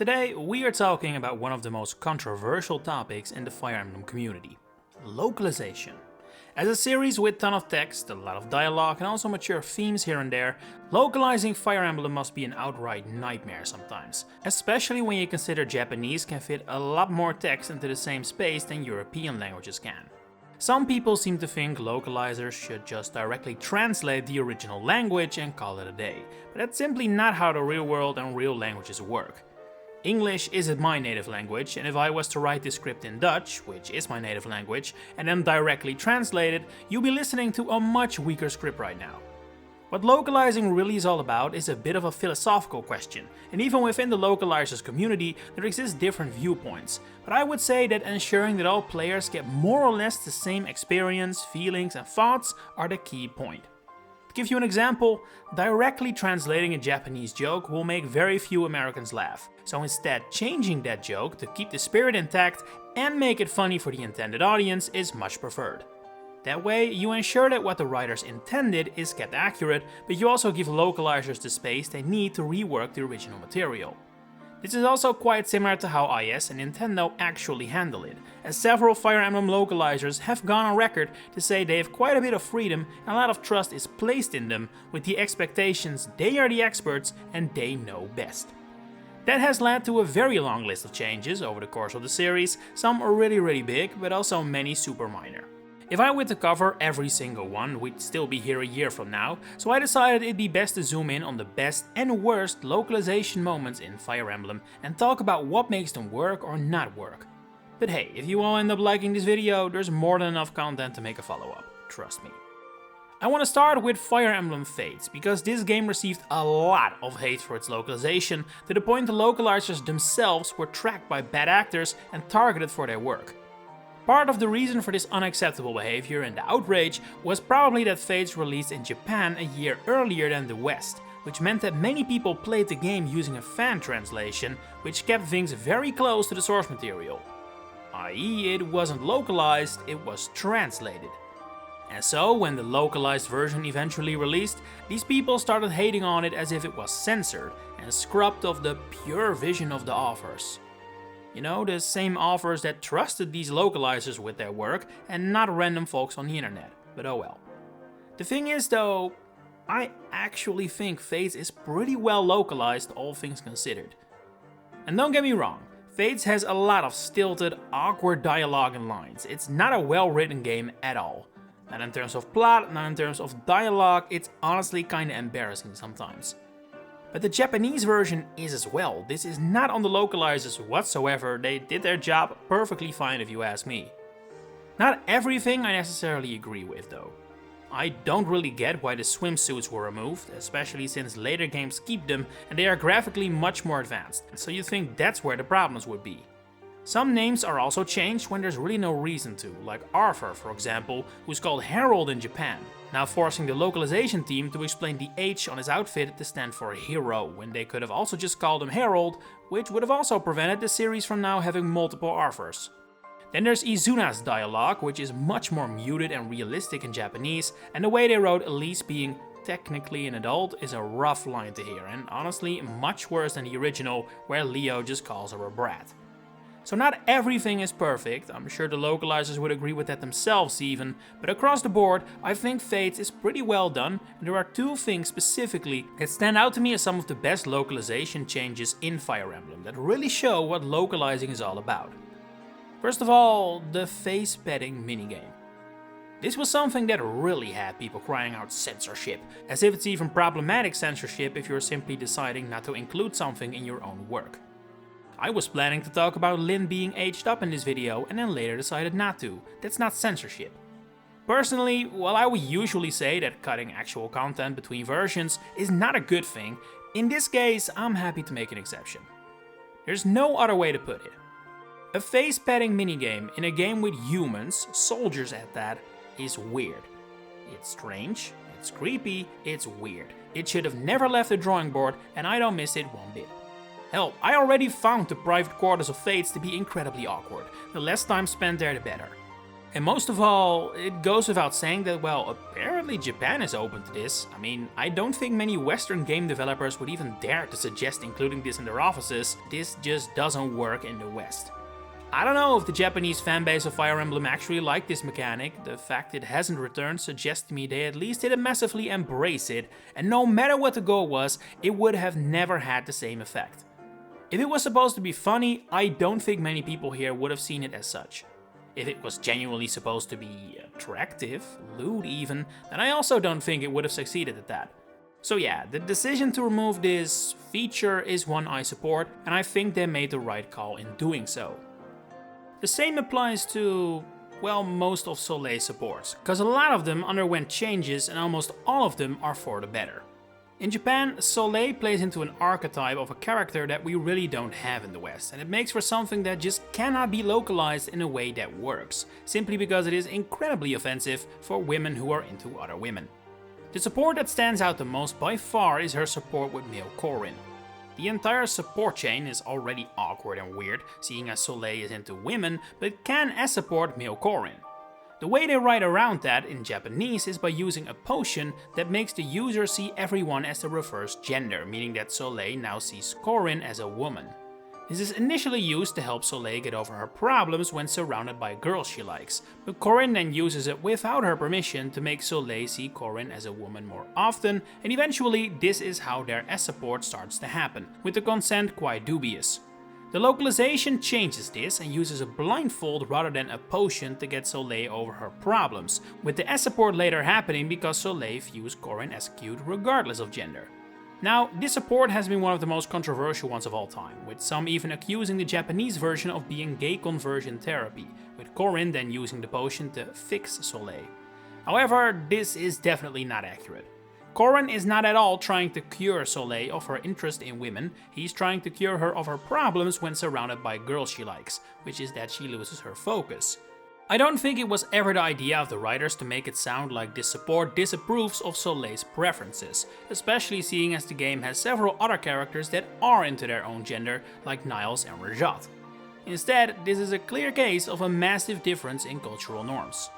Today we are talking about one of the most controversial topics in the Fire Emblem community: localization. As a series with ton of text, a lot of dialogue and also mature themes here and there, localizing Fire Emblem must be an outright nightmare sometimes. Especially when you consider Japanese can fit a lot more text into the same space than European languages can. Some people seem to think localizers should just directly translate the original language and call it a day, but that's simply not how the real world and real languages work. English isn't my native language, and if I was to write this script in Dutch, which is my native language, and then directly translate it, you'll be listening to a much weaker script right now. What localizing really is all about is a bit of a philosophical question, and even within the localizers community there exist different viewpoints, but I would say that ensuring that all players get more or less the same experience, feelings and thoughts are the key point. To give you an example, directly translating a Japanese joke will make very few Americans laugh, so instead changing that joke to keep the spirit intact and make it funny for the intended audience is much preferred. That way, you ensure that what the writers intended is kept accurate, but you also give localizers the space they need to rework the original material. This is also quite similar to how iOS and Nintendo actually handle it, as several Fire Emblem localizers have gone on record to say they have quite a bit of freedom and a lot of trust is placed in them, with the expectations they are the experts and they know best. That has led to a very long list of changes over the course of the series, some are really big, but also many super minor. If I were to cover every single one, we'd still be here a year from now, so I decided it'd be best to zoom in on the best and worst localization moments in Fire Emblem and talk about what makes them work or not work. But hey, if you all end up liking this video, there's more than enough content to make a follow-up, trust me. I want to start with Fire Emblem Fates, because this game received a lot of hate for its localization, to the point the localizers themselves were tracked by bad actors and targeted for their work. Part of the reason for this unacceptable behavior and the outrage was probably that Fates released in Japan a year earlier than the West, which meant that many people played the game using a fan translation, which kept things very close to the source material. i.e., it wasn't localized, it was translated. And so, when the localized version eventually released, these people started hating on it as if it was censored and scrubbed off the pure vision of the authors. You know, the same authors that trusted these localizers with their work and not random folks on the internet, but oh well. The thing is though, I actually think Fates is pretty well localized, all things considered. And don't get me wrong, Fates has a lot of stilted, awkward dialogue and lines. It's not a well-written game at all. Not in terms of plot, not in terms of dialogue, it's honestly kinda embarrassing sometimes. But the Japanese version is as well. This is not on the localizers whatsoever, they did their job perfectly fine if you ask me. Not everything I necessarily agree with though. I don't really get why the swimsuits were removed, especially since later games keep them and they are graphically much more advanced, so you think that's where the problems would be. Some names are also changed when there's really no reason to, like Arthur for example, who's called Harold in Japan, now forcing the localization team to explain the H on his outfit to stand for hero, when they could have also just called him Harold, which would have also prevented the series from now having multiple Arthurs. Then there's Izuna's dialogue, which is much more muted and realistic in Japanese, and the way they wrote Elise being technically an adult is a rough line to hear, and honestly much worse than the original, where Leo just calls her a brat. So not everything is perfect, I'm sure the localizers would agree with that themselves even, but across the board I think Fates is pretty well done, and there are two things specifically that stand out to me as some of the best localization changes in Fire Emblem that really show what localizing is all about. First of all, the face petting minigame. This was something that really had people crying out censorship, as if it's even problematic censorship if you're simply deciding not to include something in your own work. I was planning to talk about Lyn being aged up in this video and then later decided not to. That's not censorship. Personally, while I would usually say that cutting actual content between versions is not a good thing, in this case I'm happy to make an exception. There's no other way to put it. A face petting minigame in a game with humans, soldiers at that, is weird. It's strange, it's creepy, it's weird. It should have never left the drawing board and I don't miss it one bit. Hell, I already found the private quarters of Fates to be incredibly awkward. The less time spent there the better. And most of all, it goes without saying that, well, apparently Japan is open to this. I mean, I don't think many Western game developers would even dare to suggest including this in their offices. This just doesn't work in the West. I don't know if the Japanese fanbase of Fire Emblem actually liked this mechanic. The fact it hasn't returned suggests to me they at least didn't massively embrace it, and no matter what the goal was, it would have never had the same effect. If it was supposed to be funny, I don't think many people here would have seen it as such. If it was genuinely supposed to be attractive, lewd even, then I also don't think it would have succeeded at that. So yeah, the decision to remove this feature is one I support, and I think they made the right call in doing so. The same applies to, well, most of Soleil's supports, cause a lot of them underwent changes and almost all of them are for the better. In Japan, Soleil plays into an archetype of a character that we really don't have in the West, and it makes for something that just cannot be localized in a way that works, simply because it is incredibly offensive for women who are into other women. The support that stands out the most by far is her support with male Corrin. The entire support chain is already awkward and weird, seeing as Soleil is into women, but can as support male Corrin. The way they write around that in Japanese is by using a potion that makes the user see everyone as the reverse gender, meaning that Soleil now sees Corrin as a woman. This is initially used to help Soleil get over her problems when surrounded by girls she likes, but Corrin then uses it without her permission to make Soleil see Corrin as a woman more often, and eventually this is how their S-support starts to happen, with the consent quite dubious. The localization changes this and uses a blindfold rather than a potion to get Soleil over her problems, with the S-support later happening because Soleil views Corrin as cute regardless of gender. Now, this support has been one of the most controversial ones of all time, with some even accusing the Japanese version of being gay conversion therapy, with Corrin then using the potion to fix Soleil. However, this is definitely not accurate. Corrin is not at all trying to cure Soleil of her interest in women, he's trying to cure her of her problems when surrounded by girls she likes, which is that she loses her focus. I don't think it was ever the idea of the writers to make it sound like this support disapproves of Soleil's preferences, especially seeing as the game has several other characters that are into their own gender, like Niles and Rajat. Instead, this is a clear case of a massive difference in cultural norms.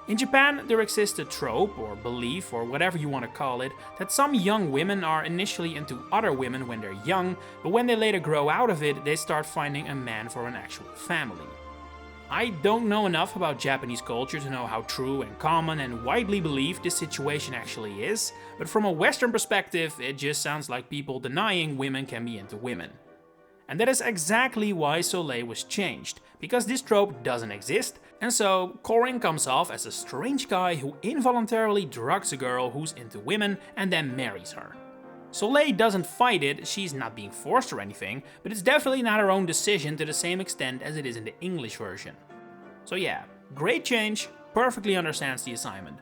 In Japan, there exists a trope, or belief, or whatever you want to call it, that some young women are initially into other women when they're young, but when they later grow out of it, they start finding a man for an actual family. I don't know enough about Japanese culture to know how true and common and widely believed this situation actually is, but from a Western perspective, it just sounds like people denying women can be into women. And that is exactly why Soleil was changed, because this trope doesn't exist, and so Corrin comes off as a strange guy who involuntarily drugs a girl who's into women and then marries her. Soleil doesn't fight it, she's not being forced or anything, but it's definitely not her own decision to the same extent as it is in the English version. So yeah, great change, perfectly understands the assignment.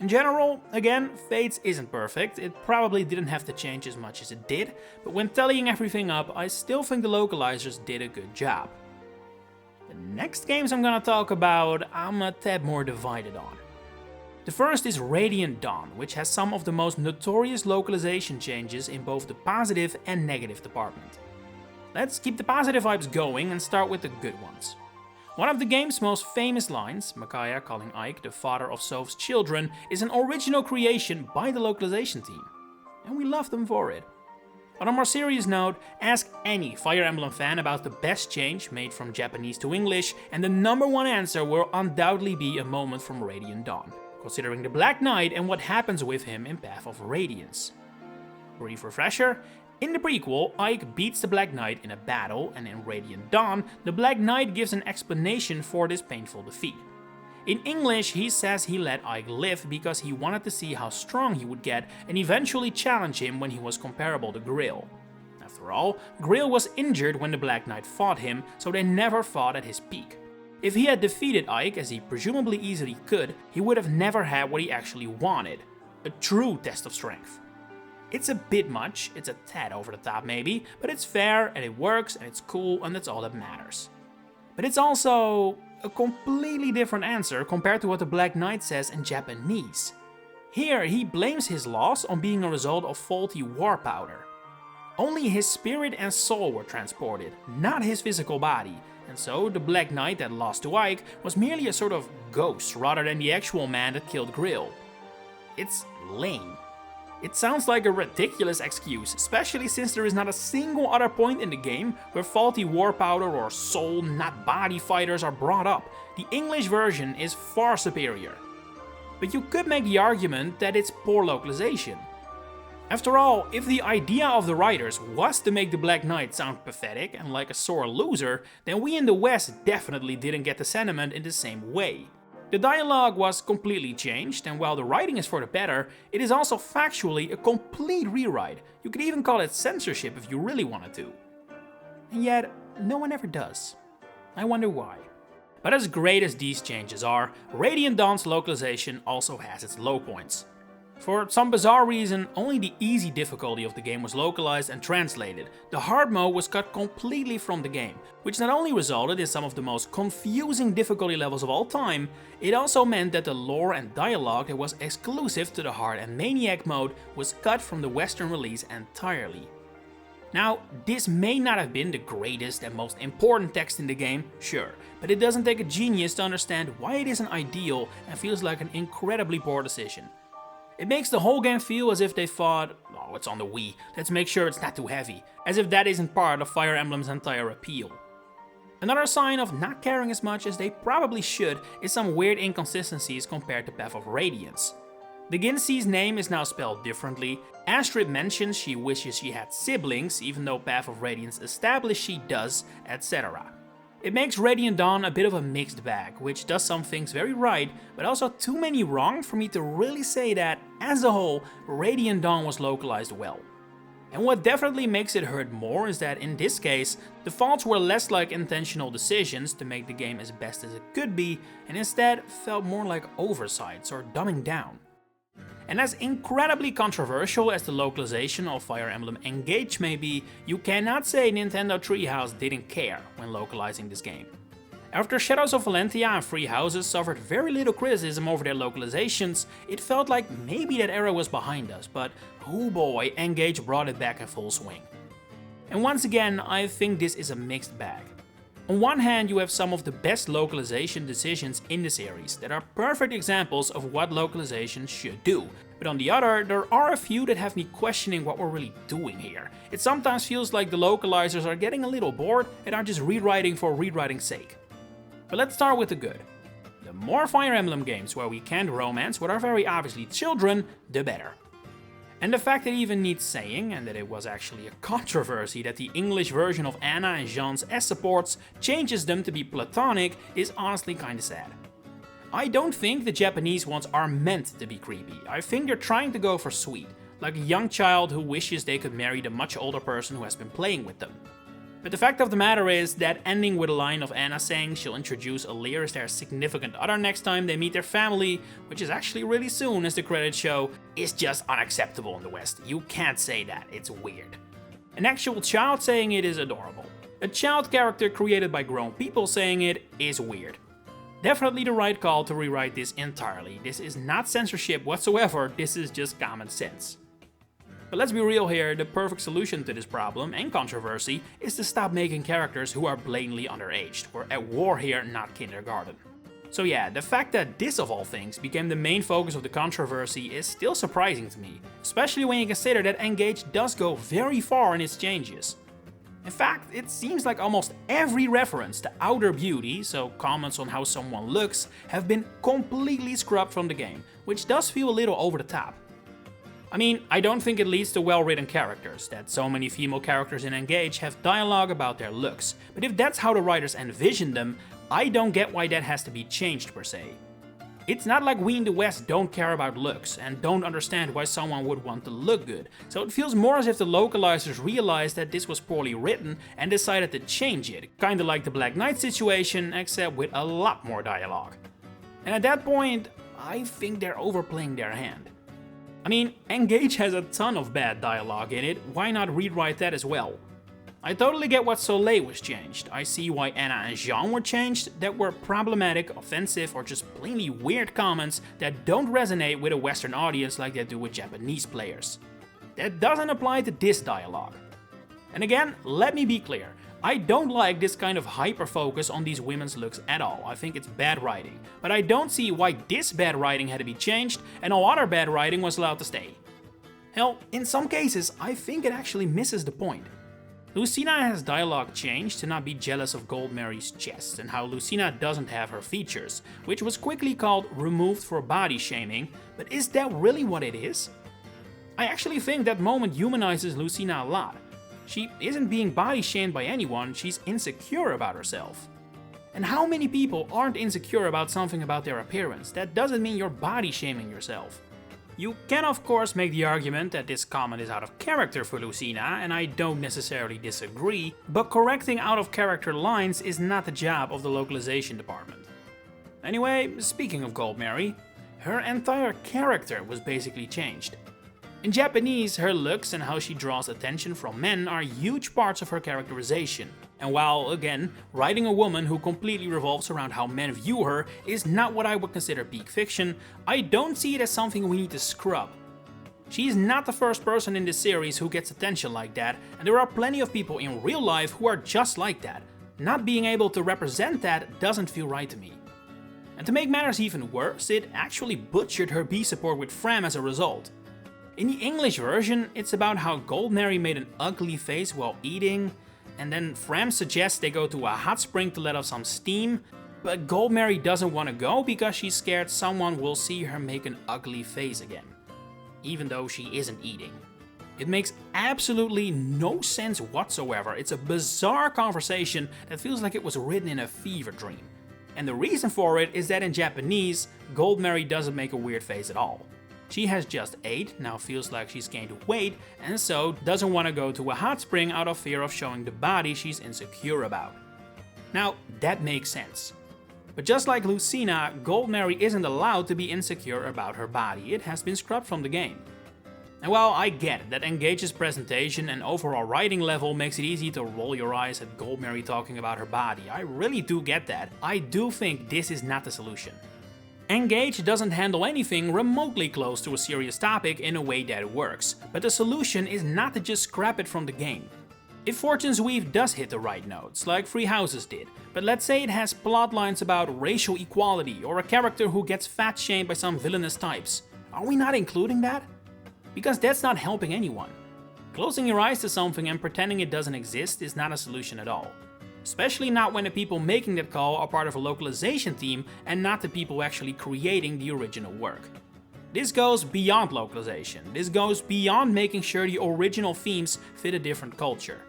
In general, again, Fates isn't perfect, it probably didn't have to change as much as it did, but when tallying everything up, I still think the localizers did a good job. The next games I'm gonna talk about, I'm a tad more divided on. The first is Radiant Dawn, which has some of the most notorious localization changes in both the positive and negative department. Let's keep the positive vibes going and start with the good ones. One of the game's most famous lines, Micaiah calling Ike the father of Soph's children, is an original creation by the localization team. And we love them for it. On a more serious note, ask any Fire Emblem fan about the best change made from Japanese to English, and the number one answer will undoubtedly be a moment from Radiant Dawn, considering the Black Knight and what happens with him in Path of Radiance. Brief refresher. In the prequel, Ike beats the Black Knight in a battle, and in Radiant Dawn, the Black Knight gives an explanation for this painful defeat. In English, he says he let Ike live because he wanted to see how strong he would get and eventually challenge him when he was comparable to Grill. After all, Grill was injured when the Black Knight fought him, so they never fought at his peak. If he had defeated Ike, as he presumably easily could, he would have never had what he actually wanted. A true test of strength. It's a bit much, it's a tad over the top maybe, but it's fair and it works and it's cool and that's all that matters. But it's also a completely different answer compared to what the Black Knight says in Japanese. Here he blames his loss on being a result of faulty war powder. Only his spirit and soul were transported, not his physical body, and so the Black Knight that lost to Ike was merely a sort of ghost rather than the actual man that killed Grill. It's lame. It sounds like a ridiculous excuse, especially since there is not a single other point in the game where faulty war powder or soul, not body fighters are brought up. The English version is far superior. But you could make the argument that it's poor localization. After all, if the idea of the writers was to make the Black Knight sound pathetic and like a sore loser, then we in the West definitely didn't get the sentiment in the same way. The dialogue was completely changed, and while the writing is for the better, it is also factually a complete rewrite. You could even call it censorship if you really wanted to. And yet, no one ever does. I wonder why. But as great as these changes are, Radiant Dawn's localization also has its low points. For some bizarre reason, only the easy difficulty of the game was localized and translated. The hard mode was cut completely from the game, which not only resulted in some of the most confusing difficulty levels of all time, it also meant that the lore and dialogue that was exclusive to the hard and maniac mode was cut from the Western release entirely. Now, this may not have been the greatest and most important text in the game, sure, but it doesn't take a genius to understand why it isn't ideal and feels like an incredibly poor decision. It makes the whole game feel as if they thought, oh, it's on the Wii, let's make sure it's not too heavy, as if that isn't part of Fire Emblem's entire appeal. Another sign of not caring as much as they probably should is some weird inconsistencies compared to Path of Radiance. The Ginsee's name is now spelled differently, Astrid mentions she wishes she had siblings, even though Path of Radiance established she does, etc. It makes Radiant Dawn a bit of a mixed bag, which does some things very right, but also too many wrong for me to really say that, as a whole, Radiant Dawn was localized well. And what definitely makes it hurt more is that in this case, the faults were less like intentional decisions to make the game as best as it could be, and instead felt more like oversights or dumbing down. And as incredibly controversial as the localization of Fire Emblem Engage may be, you cannot say Nintendo Treehouse didn't care when localizing this game. After Shadows of Valentia and Free Houses suffered very little criticism over their localizations, it felt like maybe that era was behind us, but oh boy, Engage brought it back in full swing. And once again, I think this is a mixed bag. On one hand, you have some of the best localization decisions in the series that are perfect examples of what localization should do, but on the other, there are a few that have me questioning what we're really doing here. It sometimes feels like the localizers are getting a little bored and are just rewriting for rewriting's sake. But let's start with the good. The more Fire Emblem games where we can't romance what are very obviously children, the better. And the fact that it even needs saying, and that it was actually a controversy that the English version of Anna and Jean's S-supports changes them to be platonic, is honestly kinda sad. I don't think the Japanese ones are meant to be creepy. I think they're trying to go for sweet, like a young child who wishes they could marry the much older person who has been playing with them. But the fact of the matter is that ending with a line of Anna saying she'll introduce Alir as their significant other next time they meet their family, which is actually really soon as the credits show, is just unacceptable in the West. You can't say that, it's weird. An actual child saying it is adorable. A child character created by grown people saying it is weird. Definitely the right call to rewrite this entirely. This is not censorship whatsoever, this is just common sense. But let's be real here, the perfect solution to this problem and controversy is to stop making characters who are blatantly underaged. We're at war here, not kindergarten. So yeah, the fact that this of all things became the main focus of the controversy is still surprising to me, especially when you consider that Engage does go very far in its changes. In fact, it seems like almost every reference to outer beauty, so comments on how someone looks, have been completely scrubbed from the game, which does feel a little over the top. I mean, I don't think it leads to well-written characters, that so many female characters in Engage have dialogue about their looks, but if that's how the writers envisioned them, I don't get why that has to be changed per se. It's not like we in the West don't care about looks, and don't understand why someone would want to look good, so it feels more as if the localizers realized that this was poorly written and decided to change it, kinda like the Black Knight situation, except with a lot more dialogue. And at that point, I think they're overplaying their hand. I mean, Engage has a ton of bad dialogue in it, why not rewrite that as well? I totally get what Soleil was changed, I see why Anna and Jean were changed, that were problematic, offensive, or just plainly weird comments that don't resonate with a Western audience like they do with Japanese players. That doesn't apply to this dialogue. And again, let me be clear. I don't like this kind of hyper-focus on these women's looks at all. I think it's bad writing. But I don't see why this bad writing had to be changed and all other bad writing was allowed to stay. Hell, in some cases, I think it actually misses the point. Lucina has dialogue changed to not be jealous of Goldmary's chest and how Lucina doesn't have her features, which was quickly called removed for body shaming, but is that really what it is? I actually think that moment humanizes Lucina a lot. She isn't being body shamed by anyone, she's insecure about herself. And how many people aren't insecure about something about their appearance? That doesn't mean you're body shaming yourself. You can of course make the argument that this comment is out of character for Lucina, and I don't necessarily disagree, but correcting out of character lines is not the job of the localization department. Anyway, speaking of Goldmary, her entire character was basically changed. In Japanese, her looks and how she draws attention from men are huge parts of her characterization. And while, again, writing a woman who completely revolves around how men view her is not what I would consider peak fiction, I don't see it as something we need to scrub. She is not the first person in this series who gets attention like that, and there are plenty of people in real life who are just like that. Not being able to represent that doesn't feel right to me. And to make matters even worse, it actually butchered her B support with Fram as a result. In the English version, it's about how Goldmary made an ugly face while eating, and then Fram suggests they go to a hot spring to let off some steam, but Goldmary doesn't want to go because she's scared someone will see her make an ugly face again, even though she isn't eating. It makes absolutely no sense whatsoever. It's a bizarre conversation that feels like it was written in a fever dream. And the reason for it is that in Japanese, Goldmary doesn't make a weird face at all. She has just ate, now feels like she's gained weight, and so doesn't want to go to a hot spring out of fear of showing the body she's insecure about. Now, that makes sense. But just like Lucina, Goldmary isn't allowed to be insecure about her body. It has been scrubbed from the game. And while I get it, that Engage's presentation and overall writing level makes it easy to roll your eyes at Goldmary talking about her body, I really do get that, I do think this is not the solution. Engage doesn't handle anything remotely close to a serious topic in a way that works, but the solution is not to just scrap it from the game. If Fortune's Weave does hit the right notes, like Free Houses did, but let's say it has plotlines about racial equality or a character who gets fat shamed by some villainous types, are we not including that? Because that's not helping anyone. Closing your eyes to something and pretending it doesn't exist is not a solution at all. Especially not when the people making that call are part of a localization team and not the people actually creating the original work. This goes beyond localization. This goes beyond making sure the original themes fit a different culture.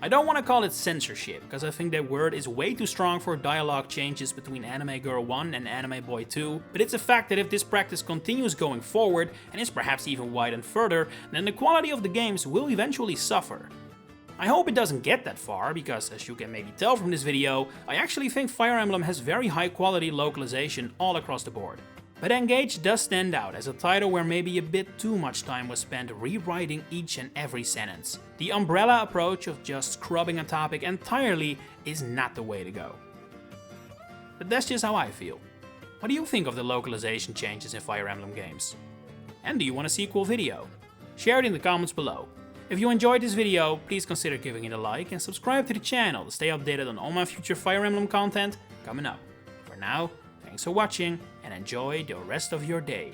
I don't want to call it censorship, because I think that word is way too strong for dialogue changes between Anime Girl 1 and Anime Boy 2, but it's a fact that if this practice continues going forward, and is perhaps even widened further, then the quality of the games will eventually suffer. I hope it doesn't get that far, because as you can maybe tell from this video, I actually think Fire Emblem has very high quality localization all across the board. But Engage does stand out as a title where maybe a bit too much time was spent rewriting each and every sentence. The umbrella approach of just scrubbing a topic entirely is not the way to go. But that's just how I feel. What do you think of the localization changes in Fire Emblem games? And do you want a sequel video? Share it in the comments below. If you enjoyed this video, please consider giving it a like and subscribe to the channel to stay updated on all my future Fire Emblem content coming up. For now, thanks for watching and enjoy the rest of your day.